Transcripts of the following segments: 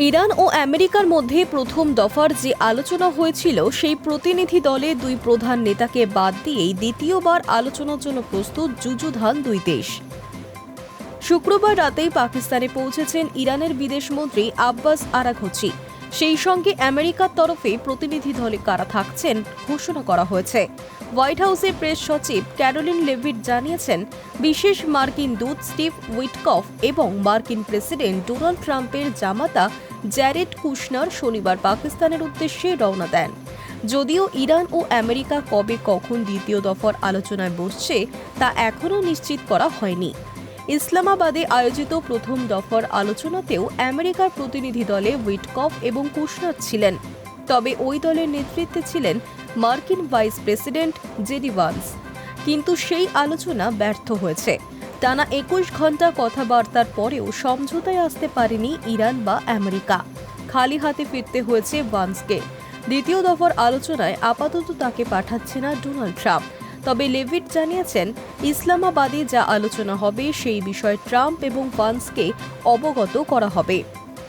Iran ও আমেরিকার মধ্যে প্রথম দফার যে আলোচনা হয়েছিল সেই প্রতিনিধি দলে দুই প্রধান নেতাকে বাদ দিয়েই দ্বিতীয়বার আলোচনার জন্য প্রস্তুত যুযুধান দুই দেশ। শুক্রবার রাতেই পাকিস্তানে পৌঁছেছেন ইরানের বিদেশমন্ত্রী আব্বাস আরাঘচি। সেই সঙ্গে আমেরিকার তরফে প্রতিনিধি দলে কারা থাকছেন ঘোষণা করা হয়েছে। হোয়াইট হাউসের প্রেস সচিব ক্যারোলিন লেভিট জানিয়েছেন, বিশেষ মার্কিন দূত স্টিভ উইটকফ এবং মার্কিন প্রেসিডেন্ট ডোনাল্ড ট্রাম্পের জামাতা জ্যারেড কুশনার শনিবার পাকিস্তানের উদ্দেশ্যে রওনা দেন। যদিও ইরান ও আমেরিকা কবে কখন দ্বিতীয় দফার আলোচনায় বসছে তা এখনও নিশ্চিত করা হয়নি। ইসলামাবাদে আয়োজিত প্রথম দফার আলোচনাতেও আমেরিকার প্রতিনিধি দলে উইটকফ এবং কুশনার ছিলেন, তবে ওই দলের নেতৃত্বে ছিলেন মার্কিন ভাইস প্রেসিডেন্ট জেডি ভান্স। কিন্তু সেই আলোচনা ব্যর্থ হয়েছে। টানা ২১ ঘণ্টা কথাবার্তার পরেও সমঝোতায় আসতে পারেনি ইরান বা আমেরিকা। খালি হাতে ফিরতে হয়েছে ভান্সকে। দ্বিতীয় দফার আলোচনায় আপাতত তাকে পাঠাচ্ছে না ডোনাল্ড ট্রাম্প। তবে লেভিট জানিয়েছেন, ইসলামাবাদে যা আলোচনা হবে সেই বিষয়ে ট্রাম্প এবং ভান্সকে অবগত করা হবে।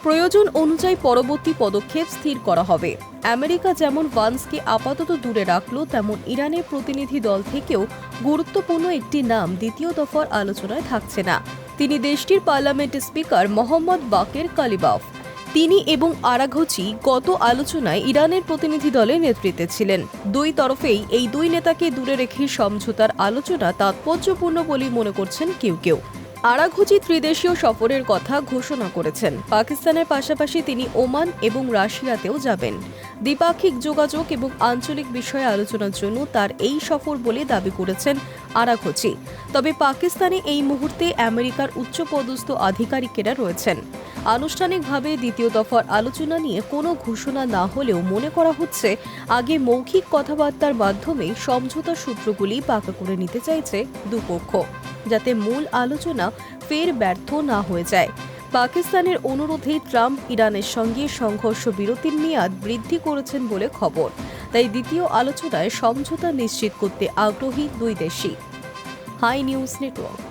প্রয়োজন অনুযায়ী পরবর্তী পদক্ষেপ স্থির করা হবে। আমেরিকা যেমন ভান্সকে আপাতত দূরে রাখল, তেমন ইরানের প্রতিনিধি দল থেকেও গুরুত্বপূর্ণ একটি নাম দ্বিতীয় দফার আলোচনায় থাকছে না। তিনি দেশটির পার্লামেন্টের স্পিকার মোহাম্মদ বাকের কালিবাফ। তিনি এবং আরাঘচি গত আলোচনায় ইরানের প্রতিনিধি দলের নেতৃত্বে ছিলেন। দুই তরফেই এই দুই নেতাকে দূরে রেখে সমঝোতার আলোচনা তাৎপর্যপূর্ণ বলেই মনে করছেন কেউ কেউ। আরাঘচি ত্রিদেশীয় সফরের কথা ঘোষণা করেছেন। পাকিস্তানের পাশাপাশি তিনি ওমান এবং রাশিয়াতেও যাবেন। দ্বিপাক্ষিক যোগাযোগ এবং আঞ্চলিক বিষয়ে আলোচনার জন্য তার এই সফর বলে দাবি করেছেন আরাঘচি। তবে পাকিস্তানে এই মুহূর্তে আমেরিকার উচ্চপদস্থ আধিকারিকেরা রয়েছেন। আনুষ্ঠানিকভাবে দ্বিতীয় দফার আলোচনা নিয়ে কোনো ঘোষণা না হলেও মনে করা হচ্ছে, আগে মৌখিক কথাবার্তার মাধ্যমে সমঝোতার সূত্রগুলি পাকা করে নিতে চাইছে দুপক্ষ, যাতে মূল আলোচনা ফের ব্যর্থ না হয়ে যায়। পাকিস্তানের অনুরোধে ট্রাম্প ইরানের সঙ্গে সংঘর্ষ বিরতির মেয়াদ বৃদ্ধি করেছেন বলে খবর। তাই দ্বিতীয় আলোচনায় সমঝোতা নিশ্চিত করতে আগ্রহী দুই দেশই। Hi News network.